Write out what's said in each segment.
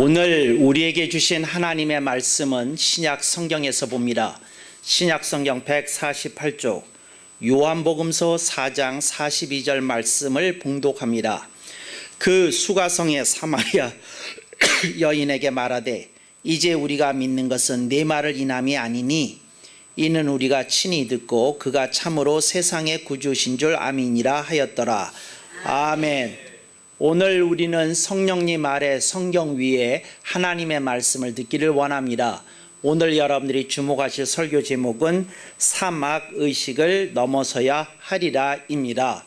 오늘 우리에게 주신 하나님의 말씀은 신약 성경에서 봅니다. 신약 성경 148쪽 요한복음서 4장 42절 말씀을 봉독합니다. 그 수가성의 사마리아 여인에게 말하되 이제 우리가 믿는 것은 내 말을 인함이 아니니 이는 우리가 친히 듣고 그가 참으로 세상의 구주신 줄 아미니라 하였더라. 아멘. 오늘 우리는 성령님 아래 성경 위에 하나님의 말씀을 듣기를 원합니다. 오늘 여러분들이 주목하실 설교 제목은 사막의식을 넘어서야 하리라입니다.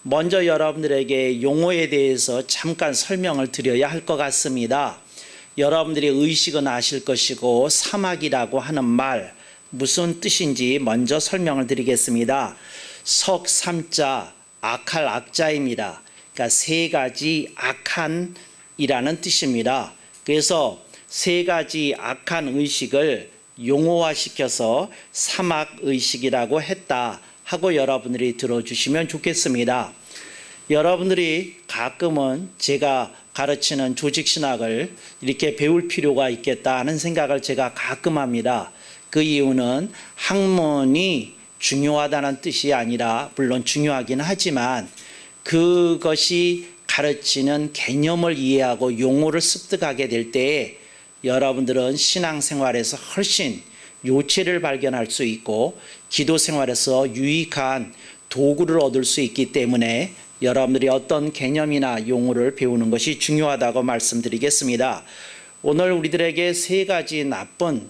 먼저 여러분들에게 용어에 대해서 잠깐 설명을 드려야 할 것 같습니다. 여러분들이 의식은 아실 것이고 사막이라고 하는 말 무슨 뜻인지 먼저 설명을 드리겠습니다. 석삼자 악할 악자입니다. 그러니까 세 가지 악한이라는 뜻입니다. 그래서 세 가지 악한 의식을 용어화시켜서 사막의식이라고 했다 하고 여러분들이 들어주시면 좋겠습니다. 여러분들이 가끔은 제가 가르치는 조직신학을 이렇게 배울 필요가 있겠다 하는 생각을 제가 가끔 합니다. 그 이유는 학문이 중요하다는 뜻이 아니라 물론 중요하긴 하지만 그것이 가르치는 개념을 이해하고 용어를 습득하게 될 때에 여러분들은 신앙생활에서 훨씬 요체를 발견할 수 있고 기도 생활에서 유익한 도구를 얻을 수 있기 때문에 여러분들이 어떤 개념이나 용어를 배우는 것이 중요하다고 말씀드리겠습니다. 오늘 우리들에게 세 가지 나쁜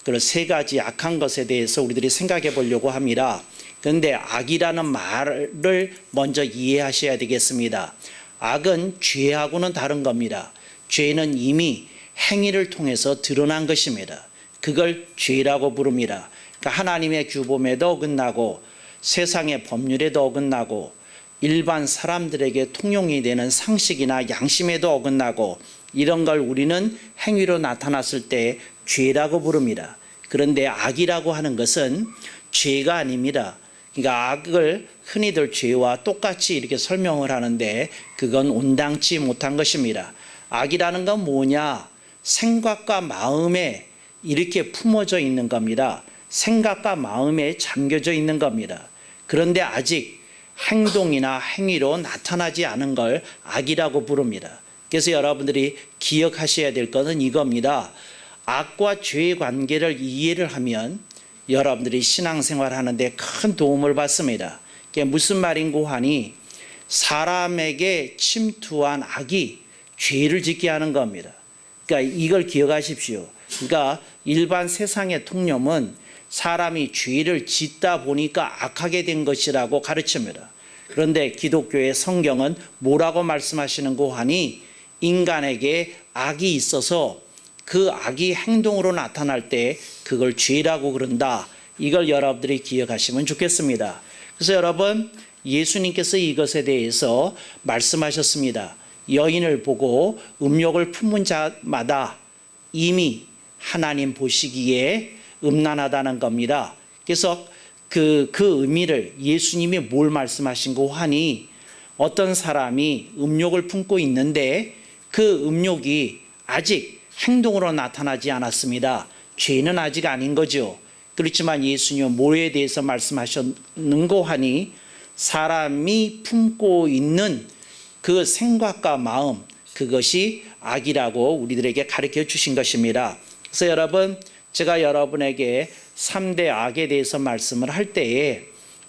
그리고 세 가지 악한 것에 대해서 우리들이 생각해 보려고 합니다. 그런데 악이라는 말을 먼저 이해하셔야 되겠습니다. 악은 죄하고는 다른 겁니다. 죄는 이미 행위를 통해서 드러난 것입니다. 그걸 죄라고 부릅니다. 그러니까 하나님의 규범에도 어긋나고 세상의 법률에도 어긋나고 일반 사람들에게 통용이 되는 상식이나 양심에도 어긋나고 이런 걸 우리는 행위로 나타났을 때 죄라고 부릅니다. 그런데 악이라고 하는 것은 죄가 아닙니다. 그러니까 악을 흔히들 죄와 똑같이 이렇게 설명을 하는데 그건 온당치 못한 것입니다. 악이라는 건 뭐냐? 생각과 마음에 이렇게 품어져 있는 겁니다. 생각과 마음에 잠겨져 있는 겁니다. 그런데 아직 행동이나 행위로 나타나지 않은 걸 악이라고 부릅니다. 그래서 여러분들이 기억하셔야 될 것은 이겁니다. 악과 죄의 관계를 이해를 하면 여러분들이 신앙생활 하는데 큰 도움을 받습니다. 그게 무슨 말인고 하니 사람에게 침투한 악이 죄를 짓게 하는 겁니다. 그러니까 이걸 기억하십시오. 그러니까 일반 세상의 통념은 사람이 죄를 짓다 보니까 악하게 된 것이라고 가르칩니다. 그런데 기독교의 성경은 뭐라고 말씀하시는고 하니 인간에게 악이 있어서 그 악이 행동으로 나타날 때 그걸 죄라고 그런다. 이걸 여러분들이 기억하시면 좋겠습니다. 그래서 여러분 예수님께서 이것에 대해서 말씀하셨습니다. 여인을 보고 음욕을 품은 자마다 이미 하나님 보시기에 음란하다는 겁니다. 그래서 그 의미를 예수님이 뭘 말씀하신고 하니 어떤 사람이 음욕을 품고 있는데 그 음욕이 아직 행동으로 나타나지 않았습니다. 죄는 아직 아닌 거죠. 그렇지만 예수님은 뭐에 대해서 말씀하셨는고 하니 사람이 품고 있는 그 생각과 마음 그것이 악이라고 우리들에게 가르쳐 주신 것입니다. 그래서 여러분 제가 여러분에게 3대 악에 대해서 말씀을 할 때에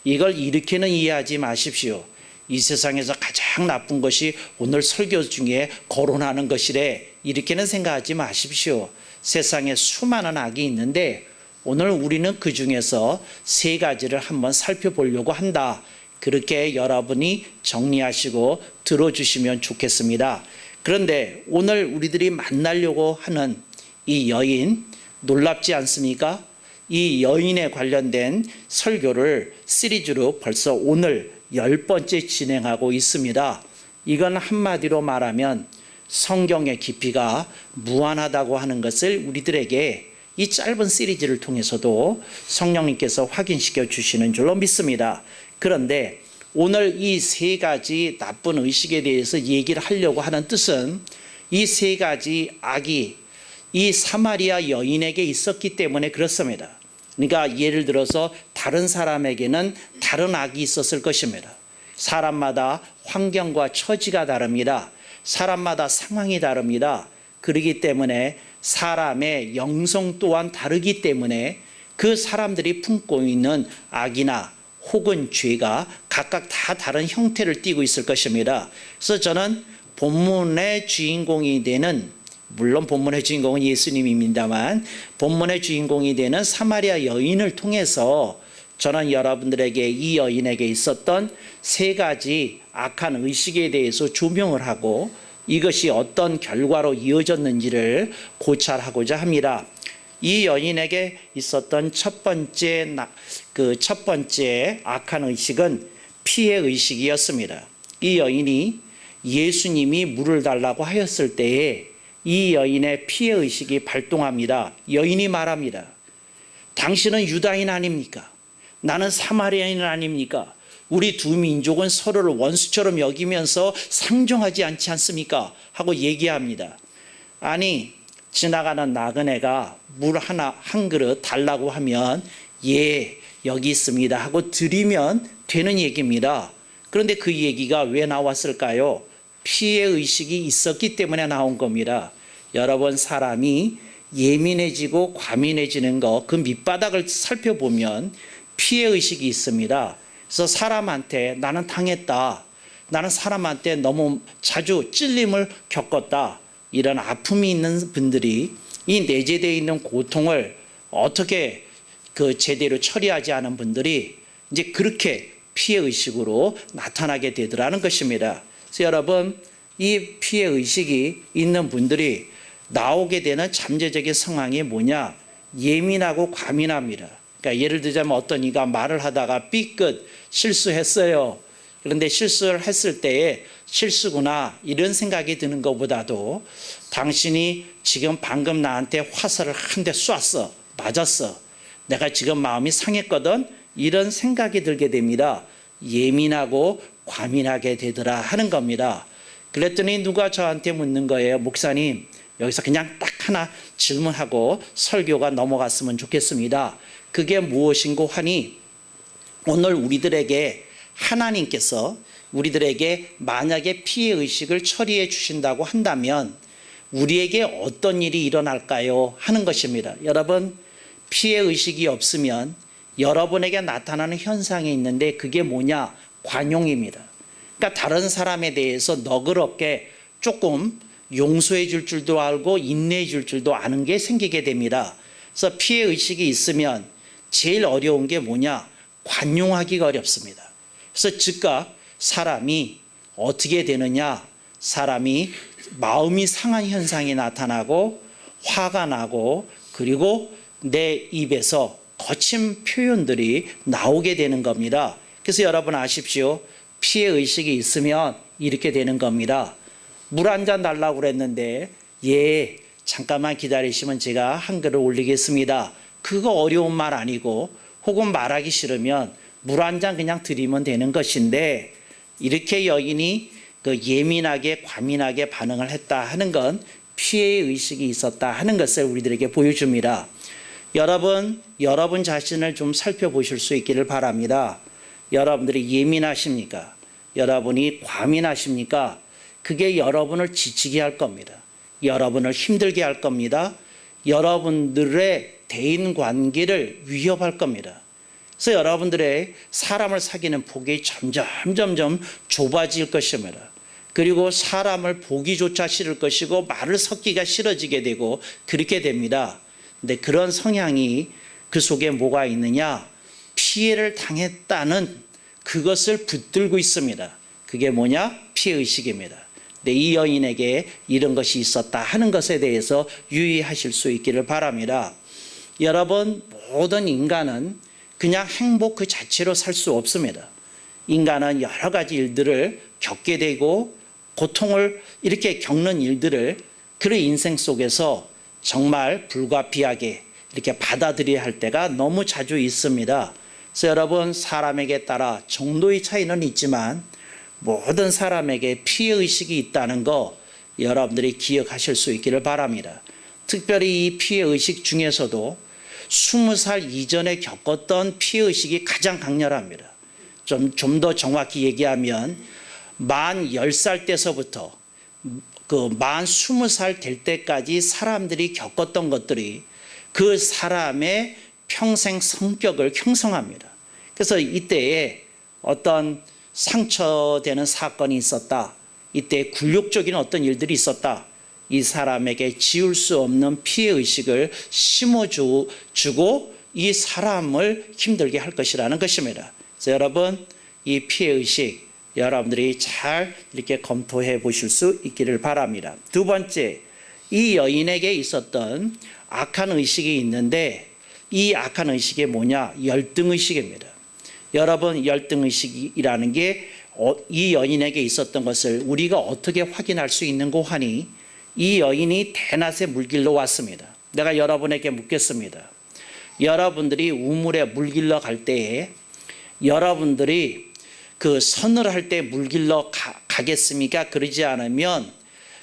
이걸 이렇게는 이해하지 마십시오. 이 세상에서 가장 나쁜 것이 오늘 설교 중에 거론하는 것이래. 이렇게는 생각하지 마십시오. 세상에 수많은 악이 있는데 오늘 우리는 그 중에서 세 가지를 한번 살펴보려고 한다. 그렇게 여러분이 정리하시고 들어주시면 좋겠습니다. 그런데 오늘 우리들이 만나려고 하는 이 여인 놀랍지 않습니까? 이 여인에 관련된 설교를 시리즈로 벌써 오늘 10번째 진행하고 있습니다. 이건 한마디로 말하면 성경의 깊이가 무한하다고 하는 것을 우리들에게 이 짧은 시리즈를 통해서도 성령님께서 확인시켜 주시는 줄로 믿습니다. 그런데 오늘 이 세 가지 나쁜 의식에 대해서 얘기를 하려고 하는 뜻은 이 세 가지 악이 이 사마리아 여인에게 있었기 때문에 그렇습니다. 그러니까 예를 들어서 다른 사람에게는 다른 악이 있었을 것입니다. 사람마다 환경과 처지가 다릅니다. 사람마다 상황이 다릅니다. 그렇기 때문에 사람의 영성 또한 다르기 때문에 그 사람들이 품고 있는 악이나 혹은 죄가 각각 다 다른 형태를 띠고 있을 것입니다. 그래서 저는 본문의 주인공이 되는, 물론 본문의 주인공은 예수님입니다만 본문의 주인공이 되는 사마리아 여인을 통해서 저는 여러분들에게 이 여인에게 있었던 세 가지 악한 의식에 대해서 조명을 하고 이것이 어떤 결과로 이어졌는지를 고찰하고자 합니다. 이 여인에게 있었던 첫 번째 악한 의식은 피해 의식이었습니다. 이 여인이 예수님이 물을 달라고 하였을 때에 이 여인의 피해 의식이 발동합니다. 여인이 말합니다. 당신은 유다인 아닙니까? 나는 사마리아인 아닙니까? 우리 두 민족은 서로를 원수처럼 여기면서 상종하지 않지 않습니까? 하고 얘기합니다. 아니, 지나가는 나그네가 물 한 그릇 달라고 하면 예, 여기 있습니다 하고 드리면 되는 얘기입니다. 그런데 그 얘기가 왜 나왔을까요? 피해 의식이 있었기 때문에 나온 겁니다. 여러분, 사람이 예민해지고 과민해지는 거, 그 밑바닥을 살펴보면 피해 의식이 있습니다. 그래서 사람한테 나는 당했다, 나는 사람한테 너무 자주 찔림을 겪었다, 이런 아픔이 있는 분들이 이 내재되어 있는 고통을 어떻게 제대로 처리하지 않은 분들이 이제 그렇게 피해 의식으로 나타나게 되더라는 것입니다. 그래서 여러분, 이 피해 의식이 있는 분들이 나오게 되는 잠재적인 상황이 뭐냐? 예민하고 과민합니다. 그러니까 예를 들자면 어떤 이가 말을 하다가 삐끗 실수했어요. 그런데 실수를 했을 때에 실수구나 이런 생각이 드는 것보다도 당신이 지금 방금 나한테 화살을 한 대 쐈어, 맞았어, 내가 지금 마음이 상했거든, 이런 생각이 들게 됩니다. 예민하고 과민하게 되더라 하는 겁니다. 그랬더니 누가 저한테 묻는 거예요. 목사님, 여기서 그냥 딱 하나 질문하고 설교가 넘어갔으면 좋겠습니다. 그게 무엇인고 하니, 오늘 우리들에게 하나님께서 우리들에게 만약에 피해의식을 처리해 주신다고 한다면 우리에게 어떤 일이 일어날까요? 하는 것입니다. 여러분, 피해의식이 없으면 여러분에게 나타나는 현상이 있는데 그게 뭐냐? 관용입니다. 그러니까 다른 사람에 대해서 너그럽게 조금 용서해 줄 줄도 알고 인내해 줄 줄도 아는 게 생기게 됩니다. 그래서 피해의식이 있으면 제일 어려운 게 뭐냐? 관용하기가 어렵습니다. 그래서 즉각 사람이 어떻게 되느냐? 사람이 마음이 상한 현상이 나타나고 화가 나고 그리고 내 입에서 거친 표현들이 나오게 되는 겁니다. 그래서 여러분 아십시오. 피해의식이 있으면 이렇게 되는 겁니다. 물 한 잔 달라고 그랬는데 예, 잠깐만 기다리시면 제가 한 그릇 올리겠습니다. 그거 어려운 말 아니고, 혹은 말하기 싫으면 물 한 잔 그냥 드리면 되는 것인데 이렇게 여인이 예민하게 과민하게 반응을 했다 하는 건 피해의 의식이 있었다 하는 것을 우리들에게 보여줍니다. 여러분 자신을 좀 살펴보실 수 있기를 바랍니다. 여러분들이 예민하십니까? 여러분이 과민하십니까? 그게 여러분을 지치게 할 겁니다. 여러분을 힘들게 할 겁니다. 여러분들의 대인관계를 위협할 겁니다. 그래서 여러분들의 사람을 사귀는 폭이 점점 좁아질 것입니다. 그리고 사람을 보기조차 싫을 것이고 말을 섞기가 싫어지게 되고 그렇게 됩니다. 근데 그런 성향이 그 속에 뭐가 있느냐? 피해를 당했다는 그것을 붙들고 있습니다. 그게 뭐냐? 피해의식입니다. 근데 이 여인에게 이런 것이 있었다 하는 것에 대해서 유의하실 수 있기를 바랍니다. 여러분, 모든 인간은 그냥 행복 그 자체로 살 수 없습니다. 인간은 여러 가지 일들을 겪게 되고 고통을 이렇게 겪는 일들을 그의 인생 속에서 정말 불가피하게 이렇게 받아들여야 할 때가 너무 자주 있습니다. 그래서 여러분, 사람에게 따라 정도의 차이는 있지만 모든 사람에게 피해의식이 있다는 거, 여러분들이 기억하실 수 있기를 바랍니다. 특별히 이 피해의식 중에서도 20살 이전에 겪었던 피해의식이 가장 강렬합니다. 좀 더 정확히 얘기하면 만 10살 때서부터 만 20살 될 때까지 사람들이 겪었던 것들이 그 사람의 평생 성격을 형성합니다. 그래서 이때에 어떤 상처되는 사건이 있었다. 이때 굴욕적인 어떤 일들이 있었다. 이 사람에게 지울 수 없는 피해의식을 심어주고 이 사람을 힘들게 할 것이라는 것입니다. 그래서 여러분, 이 피해의식 여러분들이 잘 이렇게 검토해 보실 수 있기를 바랍니다. 두 번째, 이 여인에게 있었던 악한 의식이 있는데 이 악한 의식이 뭐냐? 열등의식입니다. 여러분, 열등의식이라는 게 이 여인에게 있었던 것을 우리가 어떻게 확인할 수 있는고 하니 이 여인이 대낮에 물길로 왔습니다. 내가 여러분에게 묻겠습니다. 여러분들이 우물에 물길러 갈 때에 여러분들이 그 선을 할 때 물길러 가겠습니까? 그러지 않으면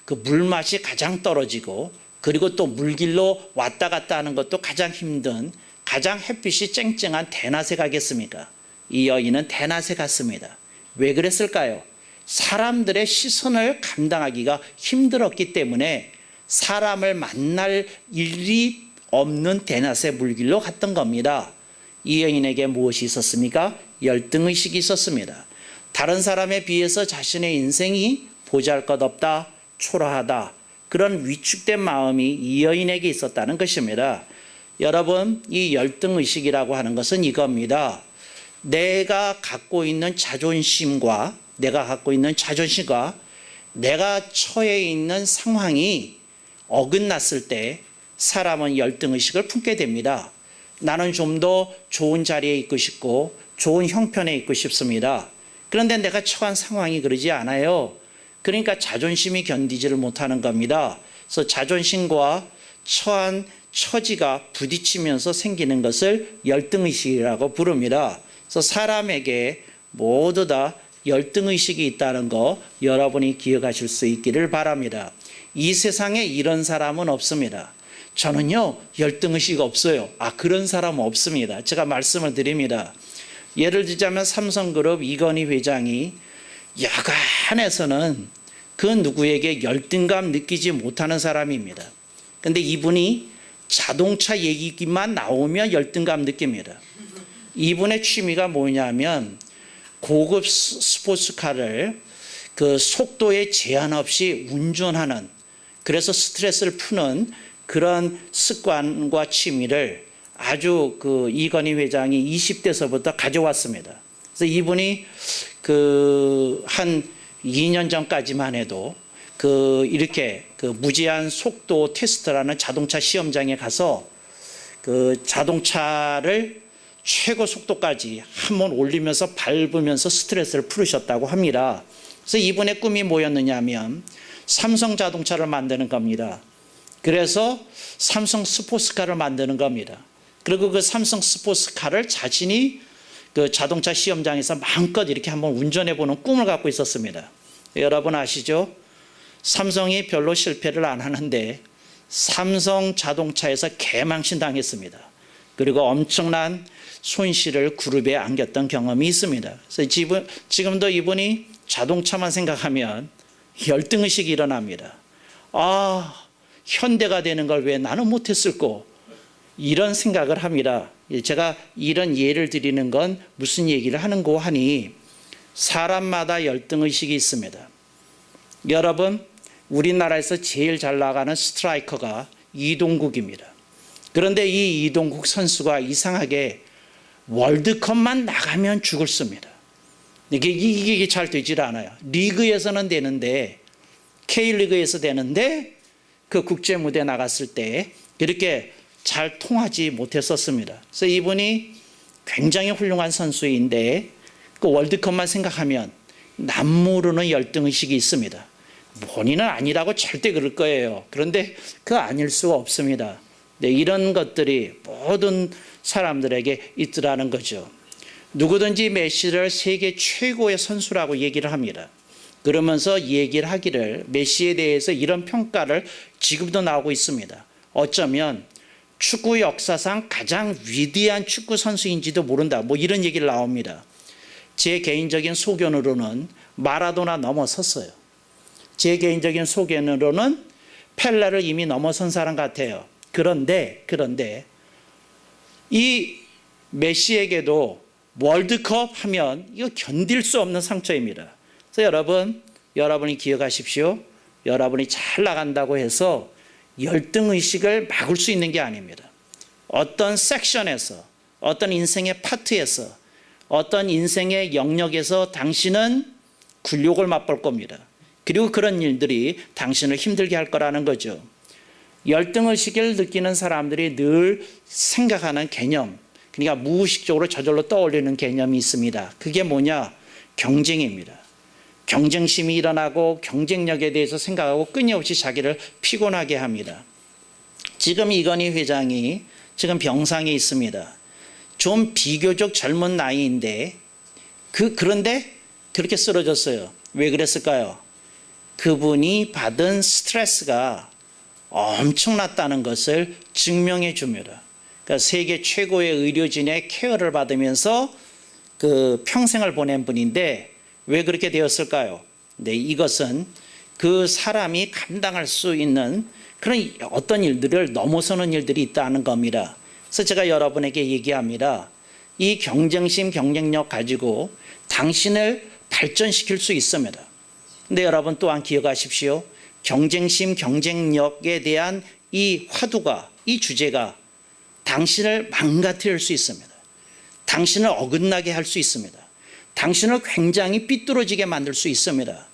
그 물맛이 가장 떨어지고 그리고 또 물길로 왔다 갔다 하는 것도 가장 힘든 가장 햇빛이 쨍쨍한 대낮에 가겠습니까? 이 여인은 대낮에 갔습니다. 왜 그랬을까요? 사람들의 시선을 감당하기가 힘들었기 때문에 사람을 만날 일이 없는 대낮의 물길로 갔던 겁니다. 이 여인에게 무엇이 있었습니까? 열등의식이 있었습니다. 다른 사람에 비해서 자신의 인생이 보잘것없다, 초라하다, 그런 위축된 마음이 이 여인에게 있었다는 것입니다. 여러분, 이 열등의식이라고 하는 것은 이겁니다. 내가 갖고 있는 자존심과 내가 처해 있는 상황이 어긋났을 때 사람은 열등의식을 품게 됩니다. 나는 좀 더 좋은 자리에 있고 싶고 좋은 형편에 있고 싶습니다. 그런데 내가 처한 상황이 그러지 않아요. 그러니까 자존심이 견디지를 못하는 겁니다. 그래서 자존심과 처한 처지가 부딪히면서 생기는 것을 열등의식이라고 부릅니다. 그래서 사람에게 모두 다 열등의식이 있다는 거 여러분이 기억하실 수 있기를 바랍니다. 이 세상에 이런 사람은 없습니다. 저는요, 열등의식 없어요. 그런 사람은 없습니다. 제가 말씀을 드립니다. 예를 들자면 삼성그룹 이건희 회장이 야간에서는 그 누구에게 열등감 느끼지 못하는 사람입니다. 그런데 이분이 자동차 얘기만 나오면 열등감 느낍니다. 이분의 취미가 뭐냐면 고급 스포츠카를 그 속도에 제한 없이 운전하는, 그래서 스트레스를 푸는 그런 습관과 취미를 아주 그 이건희 회장이 20대서부터 가져왔습니다. 그래서 이분이 그 한 2년 전까지만 해도 이렇게 무제한 속도 테스트라는 자동차 시험장에 가서 그 자동차를 최고 속도까지 한번 올리면서 밟으면서 스트레스를 풀으셨다고 합니다. 그래서 이분의 꿈이 뭐였느냐 하면 삼성 자동차를 만드는 겁니다. 그래서 삼성 스포츠카를 만드는 겁니다. 그리고 그 삼성 스포츠카를 자신이 그 자동차 시험장에서 마음껏 이렇게 한번 운전해보는 꿈을 갖고 있었습니다. 여러분 아시죠? 삼성이 별로 실패를 안 하는데 삼성 자동차에서 개망신 당했습니다. 그리고 엄청난 손실을 그룹에 안겼던 경험이 있습니다. 그래서 지금도 이분이 자동차만 생각하면 열등의식이 일어납니다. 현대가 되는 걸 왜 나는 못했을꼬? 이런 생각을 합니다. 제가 이런 예를 드리는 건 무슨 얘기를 하는고 하니 사람마다 열등의식이 있습니다. 여러분, 우리나라에서 제일 잘 나가는 스트라이커가 이동국입니다. 그런데 이 이동국 선수가 이상하게 월드컵만 나가면 죽습니다. 이게 잘 되질 않아요. 리그에서는 되는데, K리그에서 되는데 그 국제 무대에 나갔을 때 이렇게 잘 통하지 못했었습니다. 그래서 이분이 굉장히 훌륭한 선수인데 그 월드컵만 생각하면 남모르는 열등의식이 있습니다. 본인은 아니라고 절대 그럴 거예요. 그런데 그 아닐 수가 없습니다. 이런 것들이 모든 사람들에게 있더라는 거죠. 누구든지 메시를 세계 최고의 선수라고 얘기를 합니다. 그러면서 얘기를 하기를 메시에 대해서 이런 평가를 지금도 나오고 있습니다. 어쩌면 축구 역사상 가장 위대한 축구 선수인지도 모른다. 뭐 이런 얘기를 나옵니다. 제 개인적인 소견으로는 마라도나 넘어섰어요. 제 개인적인 소견으로는 펠레를 이미 넘어선 사람 같아요. 그런데 이 메시에게도 월드컵 하면 이거 견딜 수 없는 상처입니다. 그래서 여러분이 기억하십시오. 여러분이 잘 나간다고 해서 열등의식을 막을 수 있는 게 아닙니다. 어떤 섹션에서, 어떤 인생의 파트에서, 어떤 인생의 영역에서 당신은 굴욕을 맛볼 겁니다. 그리고 그런 일들이 당신을 힘들게 할 거라는 거죠. 열등의식을 느끼는 사람들이 늘 생각하는 개념, 그러니까 무의식적으로 저절로 떠올리는 개념이 있습니다. 그게 뭐냐? 경쟁입니다. 경쟁심이 일어나고 경쟁력에 대해서 생각하고 끊임없이 자기를 피곤하게 합니다. 지금 이건희 회장이 지금 병상에 있습니다. 좀 비교적 젊은 나이인데 그런데 그렇게 쓰러졌어요. 왜 그랬을까요? 그분이 받은 스트레스가 엄청났다는 것을 증명해 줍니다. 그러니까 세계 최고의 의료진의 케어를 받으면서 그 평생을 보낸 분인데 왜 그렇게 되었을까요? 네, 이것은 그 사람이 감당할 수 있는 그런 어떤 일들을 넘어서는 일들이 있다는 겁니다. 그래서 제가 여러분에게 얘기합니다. 이 경쟁심, 경쟁력 가지고 당신을 발전시킬 수 있습니다. 근데 여러분 또한 기억하십시오. 경쟁심, 경쟁력에 대한 이 화두가, 이 주제가 당신을 망가뜨릴 수 있습니다. 당신을 어긋나게 할 수 있습니다. 당신을 굉장히 삐뚤어지게 만들 수 있습니다.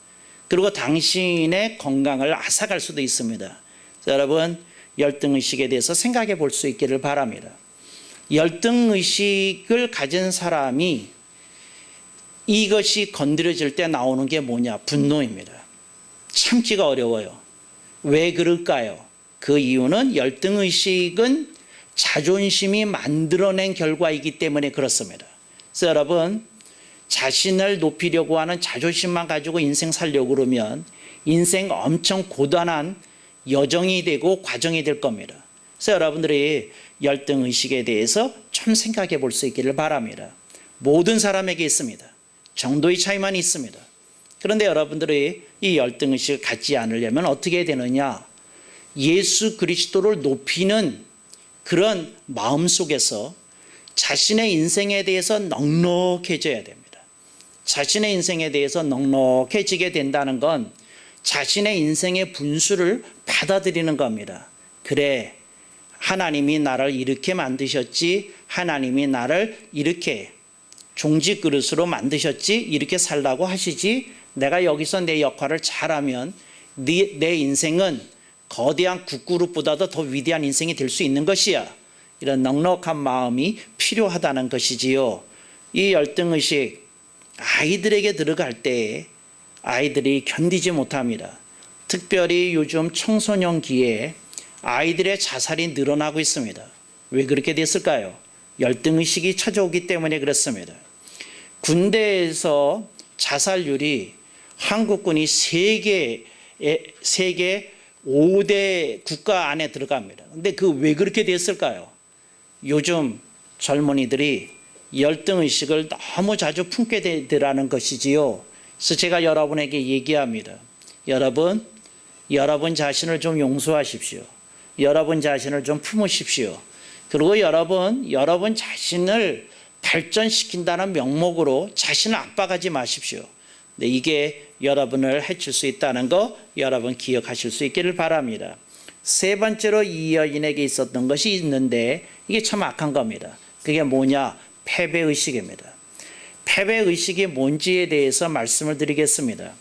그리고 당신의 건강을 앗아갈 수도 있습니다. 여러분, 열등의식에 대해서 생각해 볼 수 있기를 바랍니다. 열등의식을 가진 사람이 이것이 건드려질 때 나오는 게 뭐냐? 분노입니다. 참기가 어려워요. 왜 그럴까요? 그 이유는 열등의식은 자존심이 만들어낸 결과이기 때문에 그렇습니다. 그래서 여러분, 자신을 높이려고 하는 자존심만 가지고 인생 살려고 그러면 인생 엄청 고단한 여정이 되고 과정이 될 겁니다. 그래서 여러분들이 열등의식에 대해서 좀 생각해 볼 수 있기를 바랍니다. 모든 사람에게 있습니다. 정도의 차이만 있습니다. 그런데 여러분들이 이 열등의식을 갖지 않으려면 어떻게 되느냐? 예수 그리스도를 높이는 그런 마음 속에서 자신의 인생에 대해서 넉넉해져야 됩니다. 자신의 인생에 대해서 넉넉해지게 된다는 건 자신의 인생의 분수를 받아들이는 겁니다. 그래, 하나님이 나를 이렇게 만드셨지, 하나님이 나를 이렇게 종지 그릇으로 만드셨지, 이렇게 살라고 하시지, 내가 여기서 내 역할을 잘하면 내 인생은 거대한 국그릇보다도 더 위대한 인생이 될 수 있는 것이야. 이런 넉넉한 마음이 필요하다는 것이지요. 이 열등의식, 아이들에게 들어갈 때 아이들이 견디지 못합니다. 특별히 요즘 청소년기에 아이들의 자살이 늘어나고 있습니다. 왜 그렇게 됐을까요? 열등의식이 찾아오기 때문에 그렇습니다. 군대에서 자살률이 한국군이 세계 5대 국가 안에 들어갑니다. 근데 왜 그렇게 됐을까요? 요즘 젊은이들이 열등의식을 너무 자주 품게 되더라는 것이지요. 그래서 제가 여러분에게 얘기합니다. 여러분 자신을 좀 용서하십시오. 여러분 자신을 좀 품으십시오. 그리고 여러분 자신을 발전시킨다는 명목으로 자신을 압박하지 마십시오. 네, 이게 여러분을 해칠 수 있다는 거 여러분 기억하실 수 있기를 바랍니다. 세 번째로 이 여인에게 있었던 것이 있는데 이게 참 악한 겁니다. 그게 뭐냐? 패배의식입니다. 패배의식이 뭔지에 대해서 말씀을 드리겠습니다.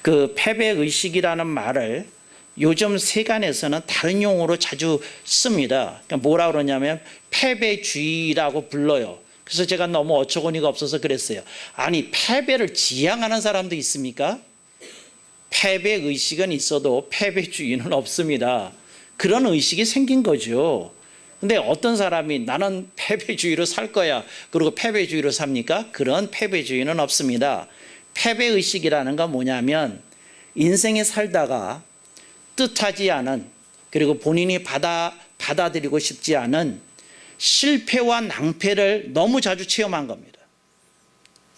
그 패배의식이라는 말을 요즘 세간에서는 다른 용어로 자주 씁니다. 그러니까 뭐라 그러냐면 패배주의라고 불러요. 그래서 제가 너무 어처구니가 없어서 그랬어요. 아니, 패배를 지향하는 사람도 있습니까? 패배의식은 있어도 패배주의는 없습니다. 그런 의식이 생긴 거죠. 근데 어떤 사람이 나는 패배주의로 살 거야, 그리고 패배주의로 삽니까? 그런 패배주의는 없습니다. 패배의식이라는 건 뭐냐면 인생에 살다가 뜻하지 않은, 그리고 본인이 받아들이고 싶지 않은 실패와 낭패를 너무 자주 체험한 겁니다.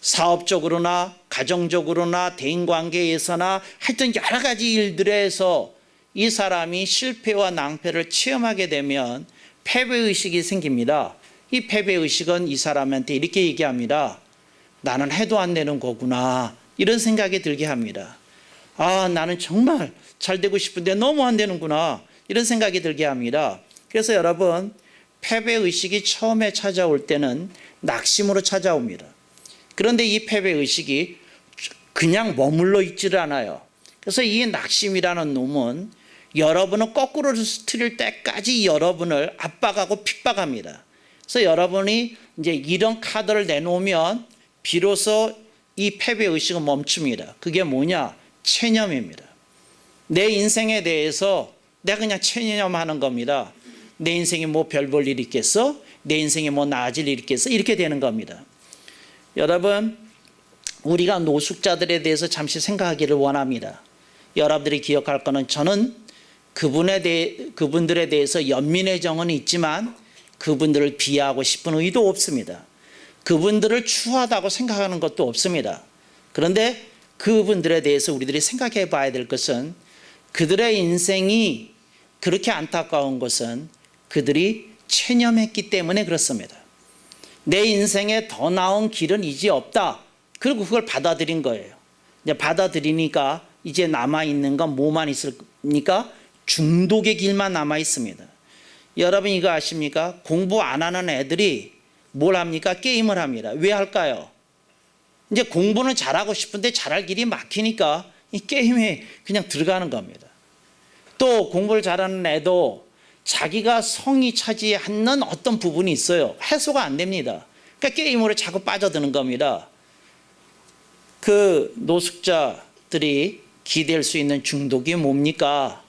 사업적으로나 가정적으로나 대인관계에서나 하여튼 여러 가지 일들에서 이 사람이 실패와 낭패를 체험하게 되면 패배의식이 생깁니다. 이 패배의식은 이 사람한테 이렇게 얘기합니다. 나는 해도 안 되는 거구나, 이런 생각이 들게 합니다. 아, 나는 정말 잘 되고 싶은데 너무 안 되는구나, 이런 생각이 들게 합니다. 그래서 여러분, 패배의식이 처음에 찾아올 때는 낙심으로 찾아옵니다. 그런데 이 패배의식이 그냥 머물러 있지를 않아요. 그래서 이 낙심이라는 놈은 여러분을 거꾸로 틀릴 때까지 여러분을 압박하고 핍박합니다. 그래서 여러분이 이제 이런 카드를 내놓으면 비로소 이 패배의식은 멈춥니다. 그게 뭐냐? 체념입니다. 내 인생에 대해서 내가 그냥 체념하는 겁니다. 내 인생에 뭐 별 볼 일 있겠어? 내 인생에 뭐 나아질 일 있겠어? 이렇게 되는 겁니다. 여러분, 우리가 노숙자들에 대해서 잠시 생각하기를 원합니다. 여러분들이 기억할 거는, 저는 그분들에 대해서 연민의 정은 있지만 그분들을 비하하고 싶은 의도 없습니다. 그분들을 추하다고 생각하는 것도 없습니다. 그런데 그분들에 대해서 우리들이 생각해 봐야 될 것은, 그들의 인생이 그렇게 안타까운 것은 그들이 체념했기 때문에 그렇습니다. 내 인생에 더 나은 길은 이제 없다. 그리고 그걸 받아들인 거예요. 이제 받아들이니까 이제 남아있는 건 뭐만 있습니까? 중독의 길만 남아있습니다. 여러분 이거 아십니까? 공부 안 하는 애들이 뭘 합니까? 게임을 합니다. 왜 할까요? 이제 공부는 잘하고 싶은데 잘할 길이 막히니까 이 게임에 그냥 들어가는 겁니다. 또 공부를 잘하는 애도 자기가 성이 차지 않는 어떤 부분이 있어요. 해소가 안 됩니다. 그러니까 게임으로 자꾸 빠져드는 겁니다. 그 노숙자들이 기댈 수 있는 중독이 뭡니까?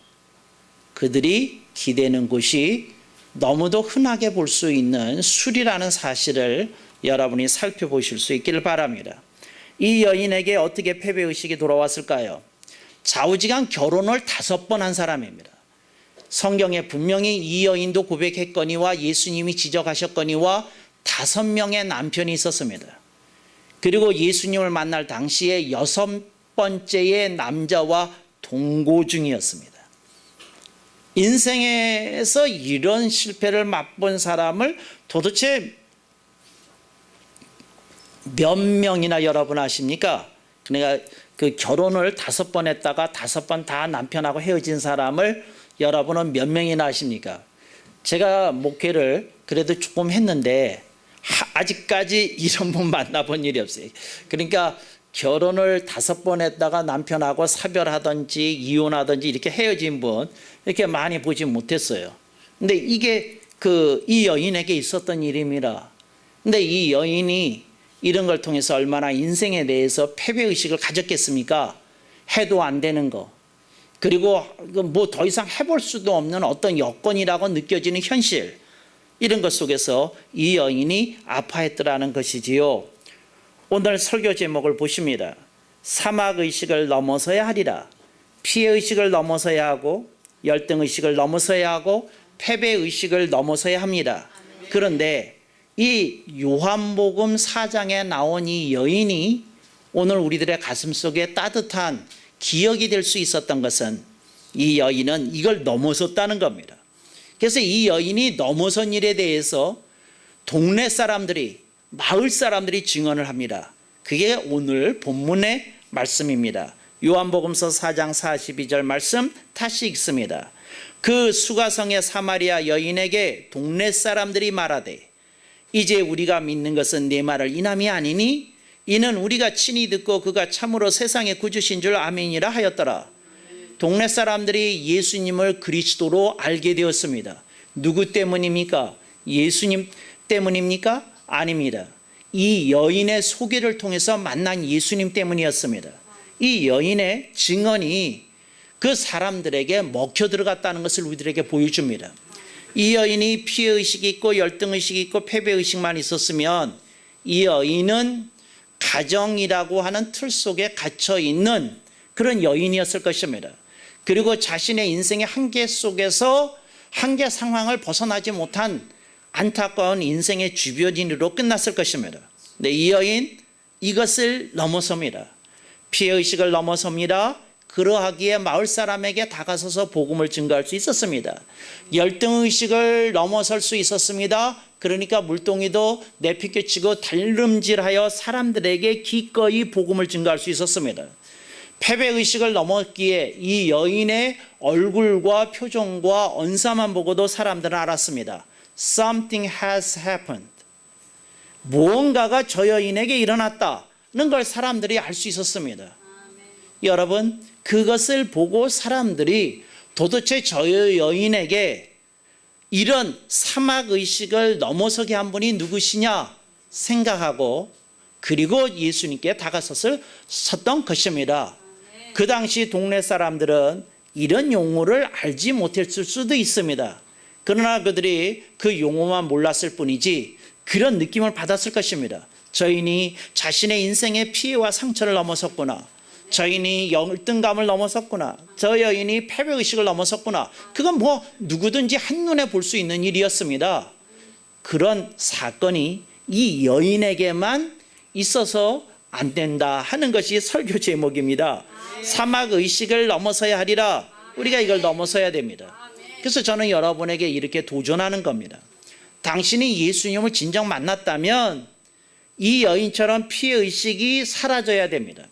그들이 기대는 곳이 너무도 흔하게 볼 수 있는 술이라는 사실을 여러분이 살펴보실 수 있기를 바랍니다. 이 여인에게 어떻게 패배의식이 돌아왔을까요? 좌우지간 결혼을 5번 한 사람입니다. 성경에 분명히 이 여인도 고백했거니와 예수님이 지적하셨거니와 5명의 남편이 있었습니다. 그리고 예수님을 만날 당시에 6번째의 남자와 동거 중이었습니다. 인생에서 이런 실패를 맛본 사람을 도대체 몇 명이나 여러분 아십니까? 그러니까 그 결혼을 5번 했다가 5번 다 남편하고 헤어진 사람을 여러분은 몇 명이나 아십니까? 제가 목회를 그래도 조금 했는데 아직까지 이런 분 만나본 일이 없어요. 그러니까 결혼을 5번 했다가 남편하고 사별하든지 이혼하든지 이렇게 헤어진 분 이렇게 많이 보지 못했어요. 근데 이게 이 여인에게 있었던 일입니다. 근데 이 여인이 이런 걸 통해서 얼마나 인생에 대해서 패배의식을 가졌겠습니까? 해도 안 되는 거, 그리고 뭐 더 이상 해볼 수도 없는 어떤 여건이라고 느껴지는 현실, 이런 것 속에서 이 여인이 아파했더라는 것이지요. 오늘 설교 제목을 보십니다. 사막의식을 넘어서야 하리라. 피해의식을 넘어서야 하고 열등의식을 넘어서야 하고 패배의식을 넘어서야 합니다. 그런데 이 요한복음 4장에 나온 이 여인이 오늘 우리들의 가슴속에 따뜻한 기억이 될 수 있었던 것은, 이 여인은 이걸 넘어섰다는 겁니다. 그래서 이 여인이 넘어선 일에 대해서 동네 사람들이, 마을 사람들이 증언을 합니다. 그게 오늘 본문의 말씀입니다. 요한복음서 4장 42절 말씀 다시 읽습니다. 그 수가성의 사마리아 여인에게 동네 사람들이 말하되, 이제 우리가 믿는 것은 네 말을 인함이 아니니 이는 우리가 친히 듣고 그가 참으로 세상의 구주신 줄 아멘이라 하였더라. 동네 사람들이 예수님을 그리스도로 알게 되었습니다. 누구 때문입니까? 예수님 때문입니까? 아닙니다. 이 여인의 소개를 통해서 만난 예수님 때문이었습니다. 이 여인의 증언이 그 사람들에게 먹혀 들어갔다는 것을 우리들에게 보여줍니다. 이 여인이 피해의식이 있고 열등의식이 있고 패배의식만 있었으면 이 여인은 가정이라고 하는 틀 속에 갇혀 있는 그런 여인이었을 것입니다. 그리고 자신의 인생의 한계 속에서 한계 상황을 벗어나지 못한 안타까운 인생의 주변인으로 끝났을 것입니다. 네, 이 여인 이것을 넘어섭니다. 피해의식을 넘어섭니다. 그러하기에 마을 사람에게 다가서서 복음을 증거할 수 있었습니다. 열등의식을 넘어설 수 있었습니다. 그러니까 물동이도 내피껴치고 달름질하여 사람들에게 기꺼이 복음을 증거할 수 있었습니다. 패배의식을 넘었기에 이 여인의 얼굴과 표정과 언사만 보고도 사람들은 알았습니다. Something has happened. 무언가가 저 여인에게 일어났다는 걸 사람들이 알 수 있었습니다. 여러분, 그것을 보고 사람들이 도대체 저 여인에게 이런 사막의식을 넘어서게 한 분이 누구시냐 생각하고 그리고 예수님께 다가섰던 것입니다. 그 당시 동네 사람들은 이런 용어를 알지 못했을 수도 있습니다. 그러나 그들이 그 용어만 몰랐을 뿐이지 그런 느낌을 받았을 것입니다. 저인이 자신의 인생의 피해와 상처를 넘어섰구나. 저인이 열등감을 넘어섰구나. 저 여인이 패배의식을 넘어섰구나. 그건 뭐 누구든지 한눈에 볼 수 있는 일이었습니다. 그런 사건이 이 여인에게만 있어서 안 된다 하는 것이 설교 제목입니다. 사막의식을 넘어서야 하리라. 우리가 이걸 넘어서야 됩니다. 그래서 저는 여러분에게 이렇게 도전하는 겁니다. 당신이 예수님을 진정 만났다면 이 여인처럼 피해의식이 사라져야 됩니다.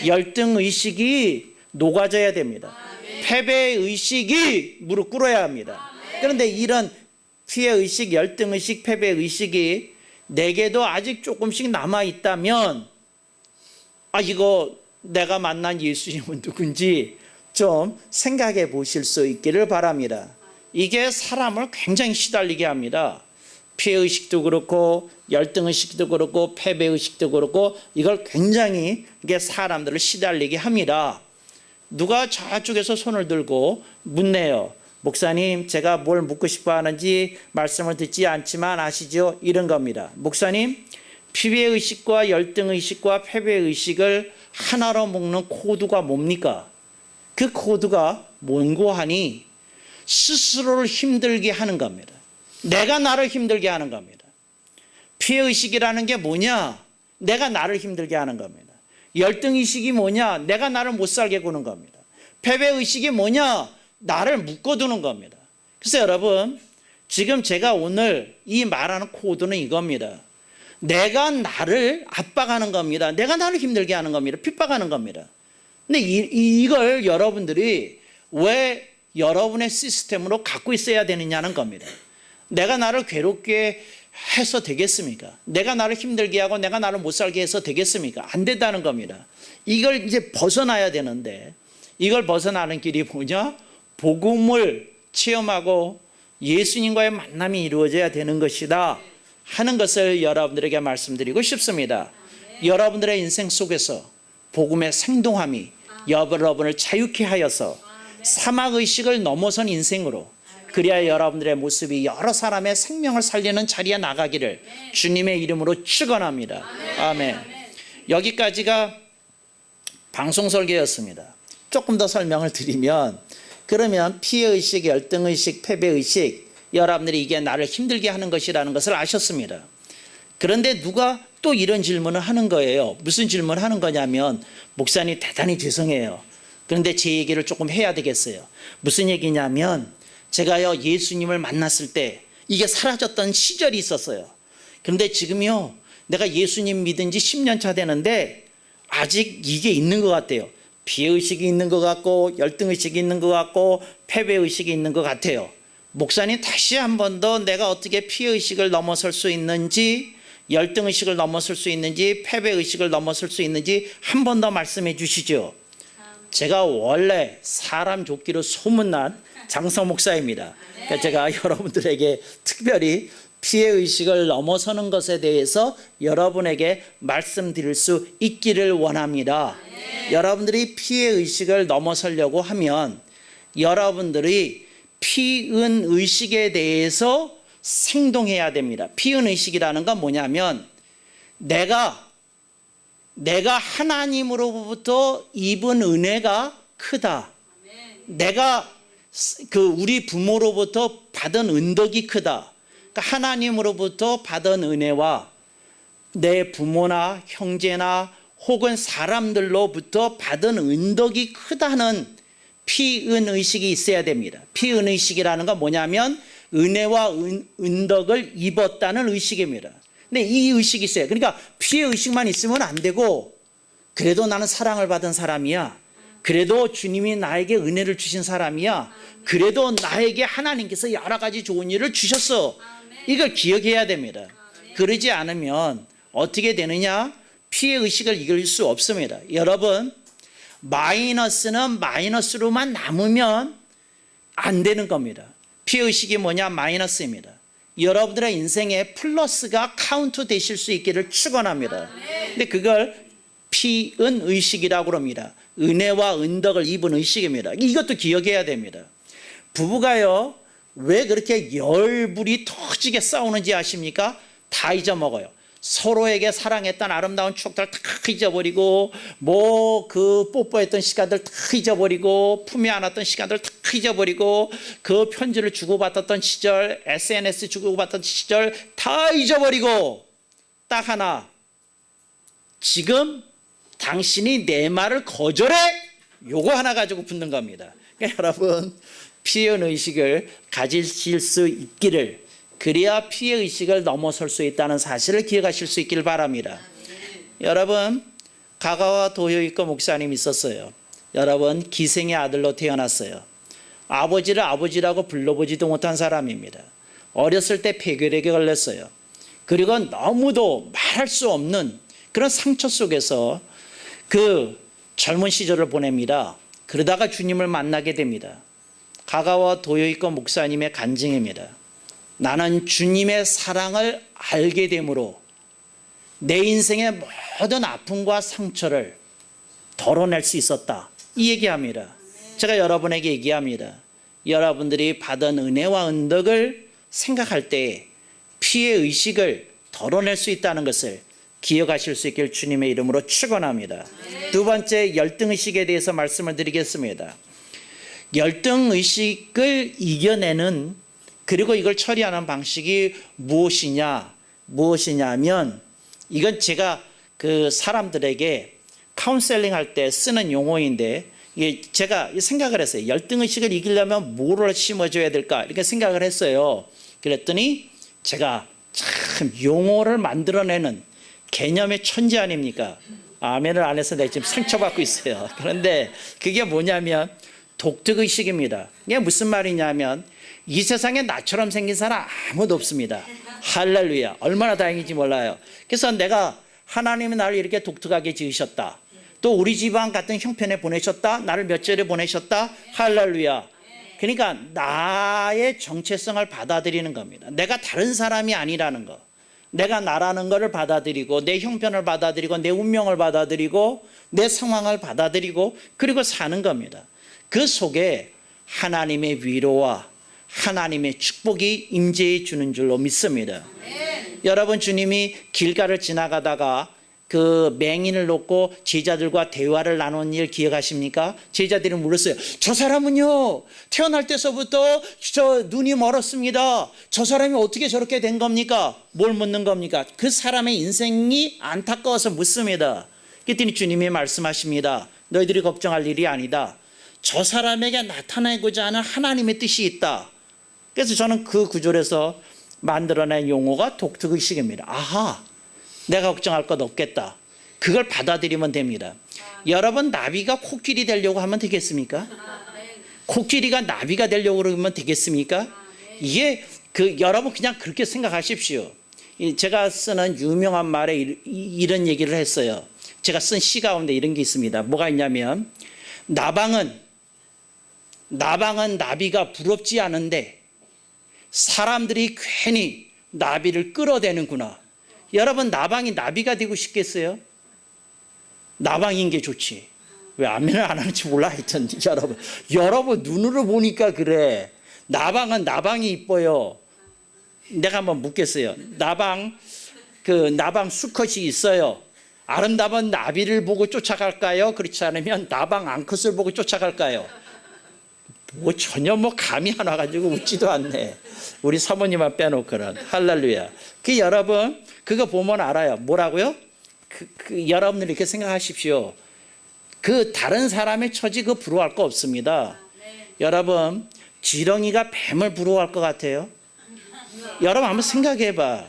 열등의식이 녹아져야 됩니다. 패배의식이 무릎 꿇어야 합니다. 그런데 이런 피해의식, 열등의식, 패배의식이 내게도 아직 조금씩 남아있다면 이거 내가 만난 예수님은 누군지 좀 생각해 보실 수 있기를 바랍니다. 이게 사람을 굉장히 시달리게 합니다. 피해의식도 그렇고 열등의식도 그렇고 패배의식도 그렇고 이걸 굉장히 이게 사람들을 시달리게 합니다. 누가 저쪽에서 손을 들고 묻네요. 목사님, 제가 뭘 묻고 싶어 하는지 말씀을 듣지 않지만 아시죠? 이런 겁니다. 목사님, 피해의식과 열등의식과 패배의식을 하나로 묶는 코드가 뭡니까? 그 코드가 뭔고 하니 스스로를 힘들게 하는 겁니다. 내가 나를 힘들게 하는 겁니다. 피해의식이라는 게 뭐냐? 내가 나를 힘들게 하는 겁니다. 열등의식이 뭐냐? 내가 나를 못 살게 구는 겁니다. 패배의식이 뭐냐? 나를 묶어두는 겁니다. 그래서 여러분, 지금 제가 오늘 이 말하는 코드는 이겁니다. 내가 나를 압박하는 겁니다. 내가 나를 힘들게 하는 겁니다. 핍박하는 겁니다. 근데 이걸 여러분들이 왜 여러분의 시스템으로 갖고 있어야 되느냐는 겁니다. 내가 나를 괴롭게 해서 되겠습니까? 내가 나를 힘들게 하고 내가 나를 못 살게 해서 되겠습니까? 안 된다는 겁니다. 이걸 이제 벗어나야 되는데 이걸 벗어나는 길이 뭐냐? 복음을 체험하고 예수님과의 만남이 이루어져야 되는 것이다 하는 것을 여러분들에게 말씀드리고 싶습니다. 여러분들의 인생 속에서 복음의 생동함이 여러분을 자유케 하여서 사막의식을 넘어선 인생으로 그래야 여러분들의 모습이 여러 사람의 생명을 살리는 자리에 나가기를 주님의 이름으로 축원합니다. 아멘. 여기까지가 방송 설교였습니다. 조금 더 설명을 드리면 그러면 피해의식, 열등의식, 패배의식 여러분들이 이게 나를 힘들게 하는 것이라는 것을 아셨습니다. 그런데 누가 또 이런 질문을 하는 거예요. 무슨 질문을 하는 거냐면 목사님 대단히 죄송해요. 그런데 제 얘기를 조금 해야 되겠어요. 무슨 얘기냐면 제가요 예수님을 만났을 때 이게 사라졌던 시절이 있었어요. 그런데 지금요 내가 예수님 믿은 지 10년 차 되는데 아직 이게 있는 것 같아요. 피해의식이 있는 것 같고 열등의식이 있는 것 같고 패배의식이 있는 것 같아요. 목사님 다시 한 번 더 내가 어떻게 피해의식을 넘어설 수 있는지 열등의식을 넘어설 수 있는지 패배의식을 넘어설 수 있는지 한 번 더 말씀해 주시죠. 제가 원래 사람 좋기로 소문난 장서 목사입니다. 그러니까 제가 여러분들에게 특별히 피해의식을 넘어서는 것에 대해서 여러분에게 말씀드릴 수 있기를 원합니다. 여러분들이 피해의식을 넘어서려고 하면 여러분들이 피은의식에 대해서 생동해야 됩니다. 피은의식이라는 건 뭐냐면 내가 내가 하나님으로부터 입은 은혜가 크다. 내가 우리 부모로부터 받은 은덕이 크다. 그러니까 하나님으로부터 받은 은혜와 내 부모나 형제나 혹은 사람들로부터 받은 은덕이 크다는 피은의식이 있어야 됩니다. 피은의식이라는 건 뭐냐면 은혜와 은덕을 입었다는 의식입니다. 근데 이 의식이 있어요. 그러니까 피의 의식만 있으면 안 되고, 그래도 나는 사랑을 받은 사람이야. 그래도 주님이 나에게 은혜를 주신 사람이야. 그래도 나에게 하나님께서 여러 가지 좋은 일을 주셨어. 이걸 기억해야 됩니다. 그러지 않으면 어떻게 되느냐? 피의 의식을 이길 수 없습니다. 여러분, 마이너스는 마이너스로만 남으면 안 되는 겁니다. 피의 의식이 뭐냐? 마이너스입니다. 여러분들의 인생에 플러스가 카운트 되실 수 있기를 축원합니다. 근데 그걸 피은 의식이라고 합니다. 은혜와 은덕을 입은 의식입니다. 이것도 기억해야 됩니다. 부부가요, 왜 그렇게 열불이 터지게 싸우는지 아십니까? 다 잊어먹어요. 서로에게 사랑했던 아름다운 추억들 다 잊어버리고, 그 뽀뽀했던 시간들 다 잊어버리고, 품에 안았던 시간들 다 잊어버리고, 그 편지를 주고받았던 시절, SNS 주고받았던 시절 다 잊어버리고, 딱 하나, 지금 당신이 내 말을 거절해? 요거 하나 가지고 붙는 겁니다. 그러니까 여러분, 피의 의식을 가지실 수 있기를, 그래야 피의 의식을 넘어설 수 있다는 사실을 기억하실 수 있기를 바랍니다. 여러분, 가가와 도요이코 목사님이 있었어요. 여러분, 기생의 아들로 태어났어요. 아버지를 아버지라고 불러보지도 못한 사람입니다. 어렸을 때 폐결핵에 걸렸어요. 그리고 너무도 말할 수 없는 그런 상처 속에서 그 젊은 시절을 보냅니다. 그러다가 주님을 만나게 됩니다. 가가와 도요이코 목사님의 간증입니다. 나는 주님의 사랑을 알게 되므로 내 인생의 모든 아픔과 상처를 덜어낼 수 있었다. 이 얘기합니다. 제가 여러분에게 얘기합니다. 여러분들이 받은 은혜와 은덕을 생각할 때 피의 의식을 덜어낼 수 있다는 것을 기억하실 수 있길 주님의 이름으로 축원합니다. 두 번째, 열등의식에 대해서 말씀을 드리겠습니다. 열등의식을 이겨내는, 그리고 이걸 처리하는 방식이 무엇이냐면, 이건 제가 그 사람들에게 카운셀링 할 때 쓰는 용어인데, 제가 생각을 했어요. 열등의식을 이기려면 뭐를 심어줘야 될까? 이렇게 생각을 했어요. 그랬더니 제가 참 용어를 만들어내는 개념의 천재 아닙니까? 아멘을 안 해서 내가 지금 상처받고 있어요. 그런데 그게 뭐냐면 독특의식입니다. 이게 무슨 말이냐면, 이 세상에 나처럼 생긴 사람 아무도 없습니다. 할렐루야. 얼마나 다행인지 몰라요. 그래서 내가, 하나님이 나를 이렇게 독특하게 지으셨다. 또 우리 집안 같은 형편에 보내셨다. 나를 몇 절에 보내셨다. 할렐루야. 그러니까 나의 정체성을 받아들이는 겁니다. 내가 다른 사람이 아니라는 거. 내가 나라는 것을 받아들이고, 내 형편을 받아들이고, 내 운명을 받아들이고, 내 상황을 받아들이고, 그리고 사는 겁니다. 그 속에 하나님의 위로와 하나님의 축복이 임재해 주는 줄로 믿습니다. 여러분, 주님이 길가를 지나가다가 그 맹인을 놓고 제자들과 대화를 나눈 일 기억하십니까? 제자들이 물었어요. 저 사람은요, 태어날 때서부터 저 눈이 멀었습니다. 저 사람이 어떻게 저렇게 된 겁니까? 뭘 묻는 겁니까? 그 사람의 인생이 안타까워서 묻습니다. 그랬더니 주님이 말씀하십니다. 너희들이 걱정할 일이 아니다. 저 사람에게 나타내고자 하는 하나님의 뜻이 있다. 그래서 저는 그 구절에서 만들어낸 용어가 독특의식입니다. 아하, 내가 걱정할 것 없겠다. 그걸 받아들이면 됩니다. 여러분, 나비가 코끼리 되려고 하면 되겠습니까? 코끼리가 나비가 되려고 그러면 되겠습니까? 이게 여러분 그냥 그렇게 생각하십시오. 제가 쓰는 유명한 말에 이런 얘기를 했어요. 제가 쓴 시 가운데 이런 게 있습니다. 뭐가 있냐면, 나방은 나비가 부럽지 않은데 사람들이 괜히 나비를 끌어대는구나. 여러분, 나방이 나비가 되고 싶겠어요? 나방인 게 좋지. 왜 아멘을 안 하는지 몰라. 하여튼 여러분 눈으로 보니까 그래. 나방은 나방이 이뻐요. 내가 한번 묻겠어요. 나방 수컷이 있어요. 아름다운 나비를 보고 쫓아갈까요? 그렇지 않으면 나방 앙컷을 보고 쫓아갈까요? 뭐 전혀 뭐 감이 안 와가지고 웃지도 않네. 우리 사모님만 빼놓고는. 할렐루야. 그 여러분 그거 보면 알아요. 뭐라고요? 여러분들 이렇게 생각하십시오. 그 다른 사람의 처지 그거 부러워할 거 없습니다. 여러분 지렁이가 뱀을 부러워할 것 같아요? 여러분 한번 생각해봐.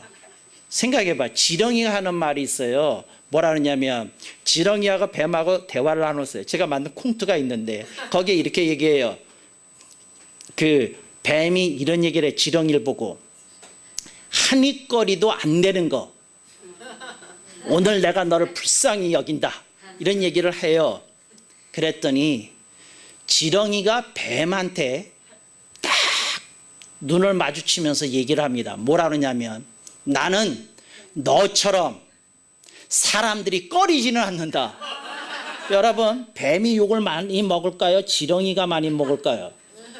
지렁이가 하는 말이 있어요. 뭐라 그러냐면 지렁이하고 뱀하고 대화를 나눴어요. 제가 만든 콩트가 있는데 거기에 이렇게 얘기해요. 그 뱀이 이런 얘기를 해. 지렁이를 보고 한입거리도 안 되는 거 오늘 내가 너를 불쌍히 여긴다 이런 얘기를 해요. 그랬더니 지렁이가 뱀한테 딱 눈을 마주치면서 얘기를 합니다. 뭐라 그러냐면 나는 너처럼 사람들이 꺼리지는 않는다. 여러분 뱀이 욕을 많이 먹을까요? 지렁이가 많이 먹을까요?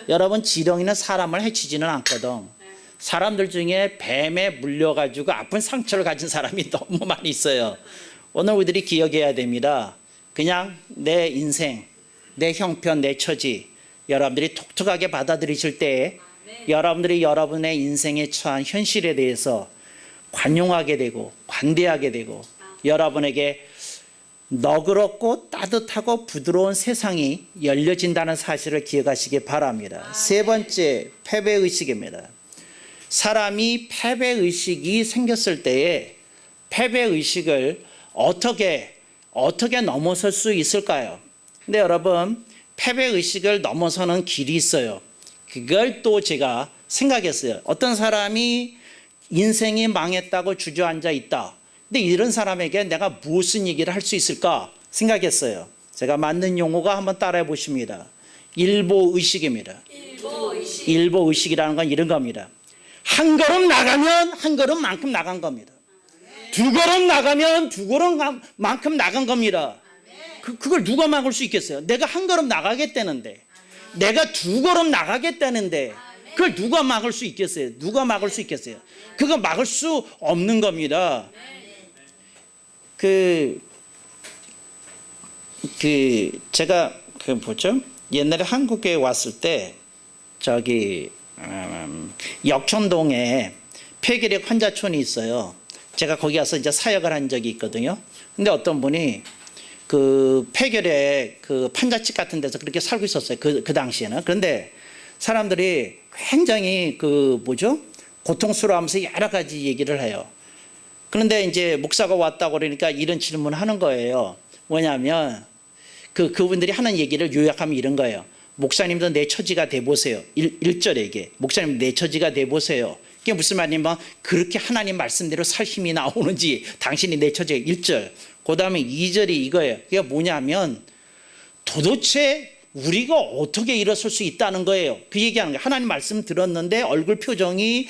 여러분 지렁이는 사람을 해치지는 않거든. 사람들 중에 뱀에 물려가지고 아픈 상처를 가진 사람이 너무 많이 있어요. 오늘 우리들이 기억해야 됩니다. 그냥 내 인생, 내 형편, 내 처지 여러분들이 독특하게 받아들이실 때 여러분들이 여러분의 인생에 처한 현실에 대해서 관용하게 되고 관대하게 되고 여러분에게 너그럽고 따뜻하고 부드러운 세상이 열려진다는 사실을 기억하시기 바랍니다. 세 번째, 패배의식입니다. 사람이 패배의식이 생겼을 때에 패배의식을 어떻게 넘어설 수 있을까요? 근데 여러분 패배의식을 넘어서는 길이 있어요. 그걸 또 제가 생각했어요. 어떤 사람이 인생이 망했다고 주저앉아 있다. 근데 이런 사람에게 내가 무슨 얘기를 할 수 있을까 생각했어요. 제가 만든 용어가 한번 따라해 보십니다. 일보의식입니다. 일보의식이라는 건 이런 겁니다. 한 걸음 나가면 한 걸음만큼 나간 겁니다. 두 걸음 나가면 두 걸음만큼 나간 겁니다. 그걸 누가 막을 수 있겠어요? 내가 한 걸음 나가겠다는데 내가 두 걸음 나가겠다는데 그걸 누가 막을 수 있겠어요? 누가 막을 수 있겠어요? 그거 막을 수 없는 겁니다. 제가 뭐죠? 옛날에 한국에 왔을 때 저기 역촌동에 폐결핵 환자촌이 있어요. 제가 거기 가서 이제 사역을 한 적이 있거든요. 근데 어떤 분이 그 폐결핵 그 판자집 같은 데서 그렇게 살고 있었어요. 그 당시에는. 그런데 사람들이 굉장히 고통스러워하면서 여러 가지 얘기를 해요. 그런데 이제 목사가 왔다고 그러니까 이런 질문을 하는 거예요. 뭐냐면 그분들이 하는 얘기를 요약하면 이런 거예요. 목사님도 내 처지가 돼보세요. 1절에 이게 목사님 내 처지가 돼보세요. 이게 무슨 말이냐면 그렇게 하나님 말씀대로 살 힘이 나오는지 당신이 내 처지가 1절. 그 다음에 2절이 이거예요. 그게 뭐냐면 도대체 우리가 어떻게 일어설 수 있다는 거예요. 그 얘기하는 거예요. 하나님 말씀 들었는데 얼굴 표정이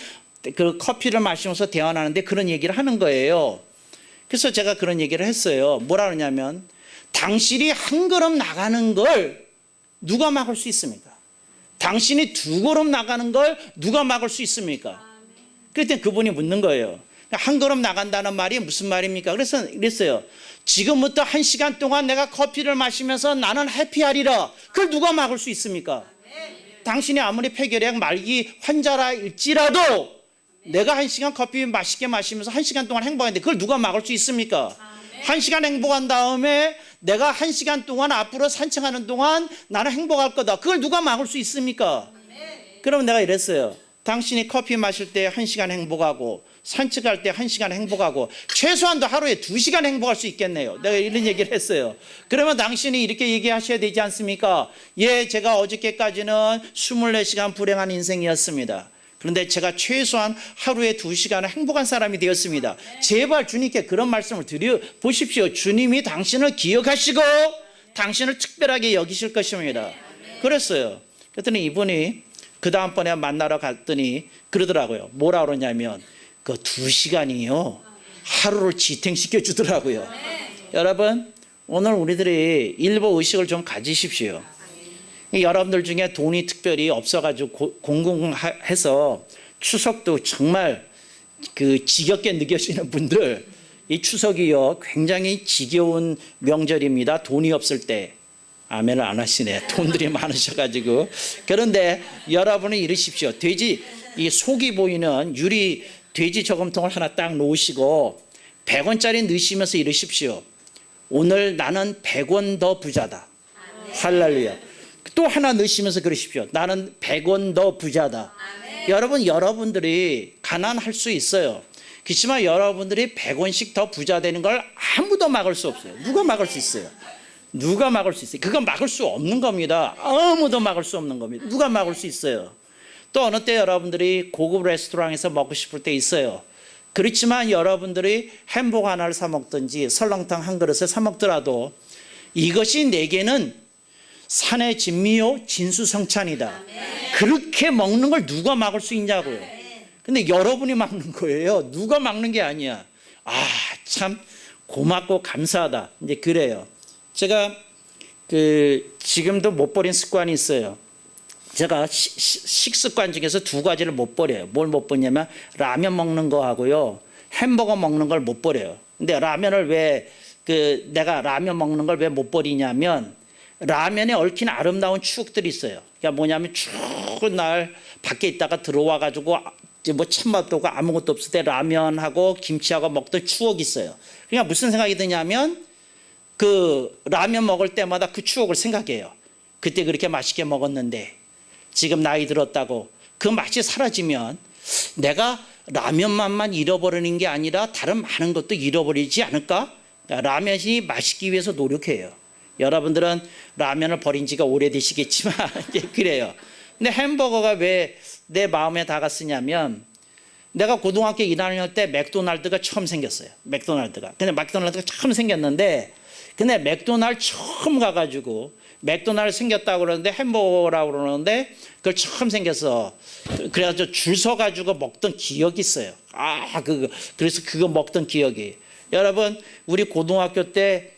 그 커피를 마시면서 대화하는데 그런 얘기를 하는 거예요. 그래서 제가 그런 얘기를 했어요. 뭐라 그러냐면 당신이 한 걸음 나가는 걸 누가 막을 수 있습니까? 당신이 두 걸음 나가는 걸 누가 막을 수 있습니까? 그랬더니 그분이 묻는 거예요. 한 걸음 나간다는 말이 무슨 말입니까? 그랬어요. 지금부터 1시간 동안 내가 커피를 마시면서 나는 해피하리라. 그걸 누가 막을 수 있습니까? 당신이 아무리 폐결핵 말기 환자라일지라도 내가 1시간 커피 맛있게 마시면서 1시간 동안 행복한데 그걸 누가 막을 수 있습니까? 1시간 행복한 다음에 내가 1시간 동안 앞으로 산책하는 동안 나는 행복할 거다. 그걸 누가 막을 수 있습니까? 그러면 내가 이랬어요. 당신이 커피 마실 때 1시간 행복하고 산책할 때 1시간 행복하고 최소한도 하루에 2시간 행복할 수 있겠네요. 내가 이런 얘기를 했어요. 그러면 당신이 이렇게 얘기하셔야 되지 않습니까? 예, 제가 어저께까지는 24시간 불행한 인생이었습니다. 그런데 제가 최소한 하루에 2시간은 행복한 사람이 되었습니다. 제발 주님께 그런 말씀을 드려 보십시오. 주님이 당신을 기억하시고 당신을 특별하게 여기실 것입니다. 그랬어요. 그랬더니 이분이 그 다음번에 만나러 갔더니 그러더라고요. 뭐라 그러냐면 그 2시간이요 하루를 지탱시켜 주더라고요. 여러분 오늘 우리들이 일보의식을 좀 가지십시오. 여러분들 중에 돈이 특별히 없어가지고 공공해서 추석도 정말 그 지겹게 느껴지는 분들 이 추석이요 굉장히 지겨운 명절입니다. 돈이 없을 때. 아멘을 안 하시네. 돈들이 많으셔가지고. 그런데 여러분은 이러십시오. 돼지 이 속이 보이는 유리 돼지 저금통을 하나 딱 놓으시고 100원짜리 넣으시면서 이러십시오. 오늘 나는 100원 더 부자다. 할렐루야. 또 하나 넣으시면서 그러십시오. 나는 100원 더 부자다. 여러분들이 가난할 수 있어요. 그렇지만 여러분들이 100원씩 더 부자 되는 걸 아무도 막을 수 없어요. 누가 막을 수 있어요? 누가 막을 수 있어요? 그건 막을 수 없는 겁니다. 아무도 막을 수 없는 겁니다. 누가 막을 수 있어요? 또 어느 때 여러분들이 고급 레스토랑에서 먹고 싶을 때 있어요. 그렇지만 여러분들이 햄버거 하나를 사 먹든지 설렁탕 한 그릇을 사 먹더라도 이것이 내게는 산의 진미요 진수성찬이다. 그렇게 먹는 걸 누가 막을 수 있냐고요. 근데 여러분이 막는 거예요. 누가 막는 게 아니야. 아, 참 고맙고 감사하다. 이제 그래요. 제가 지금도 못 버린 습관이 있어요. 제가 식습관 중에서 두 가지를 못 버려요. 뭘 못 버냐면 라면 먹는 거 하고요. 햄버거 먹는 걸 못 버려요. 근데 라면을 왜 내가 라면 먹는 걸 왜 못 버리냐면 라면에 얽힌 아름다운 추억들이 있어요. 그러니까 뭐냐면 추운 날 밖에 있다가 들어와 가지고 뭐 찬밥도 없고 아무것도 없을 때 라면하고 김치하고 먹던 추억이 있어요. 그러니까 무슨 생각이 드냐면 그 라면 먹을 때마다 그 추억을 생각해요. 그때 그렇게 맛있게 먹었는데 지금 나이 들었다고 그 맛이 사라지면 내가 라면 맛만 잃어버리는 게 아니라 다른 많은 것도 잃어버리지 않을까? 라면이 맛있기 위해서 노력해요. 여러분들은 라면을 버린 지가 오래되시겠지만 이제 그래요. 근데 햄버거가 왜 내 마음에 다가쓰냐면 내가 고등학교 1학년 때 맥도날드가 처음 생겼어요. 근데 맥도날드가 처음 생겼는데 근데 맥도날드 처음 가가지고 맥도날드 생겼다고 그러는데 햄버거라고 그러는데 그걸 처음 생겨서 그래가지고 줄 서가지고 먹던 기억이 있어요. 그래서 그거 먹던 기억이. 여러분 우리 고등학교 때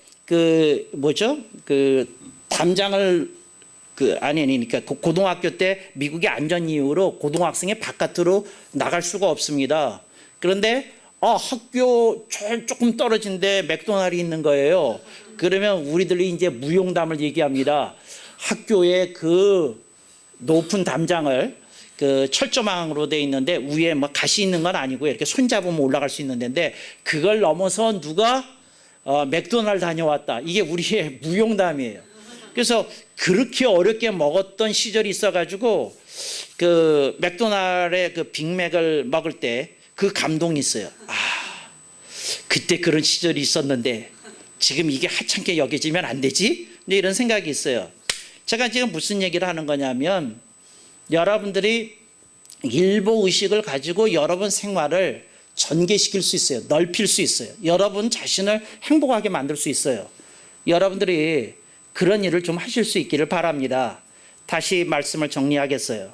담장을 그러니까 고등학교 때 미국의 안전 이유로 고등학생이 바깥으로 나갈 수가 없습니다. 그런데 학교 조금 떨어진 데 맥도날드 있는 거예요. 그러면 우리들이 이제 무용담을 얘기합니다. 학교에 그 높은 담장을 철조망으로 돼 있는데 위에 뭐 가시 있는 건 아니고 이렇게 손잡으면 올라갈 수 있는 데인데 그걸 넘어서 누가 맥도날드 다녀왔다. 이게 우리의 무용담이에요. 그래서 그렇게 어렵게 먹었던 시절이 있어가지고 그 맥도날드의 그 빅맥을 먹을 때 그 감동이 있어요. 그때 그런 시절이 있었는데 지금 이게 하찮게 여겨지면 안 되지? 근데 이런 생각이 있어요. 제가 지금 무슨 얘기를 하는 거냐면 여러분들이 일보 의식을 가지고 여러분 생활을 전개시킬 수 있어요. 넓힐 수 있어요. 여러분 자신을 행복하게 만들 수 있어요. 여러분들이 그런 일을 좀 하실 수 있기를 바랍니다. 다시 말씀을 정리하겠어요.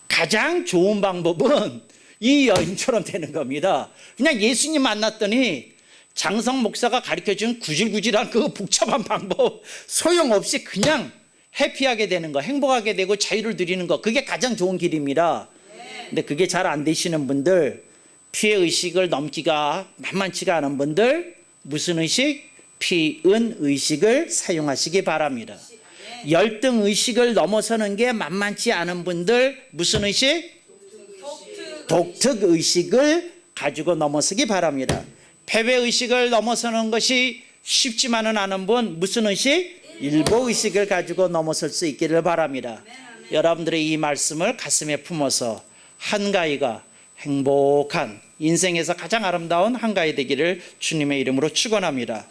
가장 좋은 방법은 이 여인처럼 되는 겁니다. 그냥 예수님 만났더니 장성 목사가 가르쳐준 구질구질한 그 복잡한 방법 소용없이 그냥 해피하게 되는 거, 행복하게 되고 자유를 누리는 거, 그게 가장 좋은 길입니다. 근데 그게 잘 안 되시는 분들, 피해의식을 넘기가 만만치가 않은 분들, 무슨 의식? 피은의식을 사용하시기 바랍니다. 열등의식을 넘어서는 게 만만치 않은 분들, 무슨 의식? 독특의식을 가지고 넘어서기 바랍니다. 패배의식을 넘어서는 것이 쉽지만은 않은 분, 무슨 의식? 일보의식을 가지고 넘어설 수 있기를 바랍니다. 여러분들의 이 말씀을 가슴에 품어서 한가위가 행복한 인생에서 가장 아름다운 한가위 되기를 주님의 이름으로 축원합니다.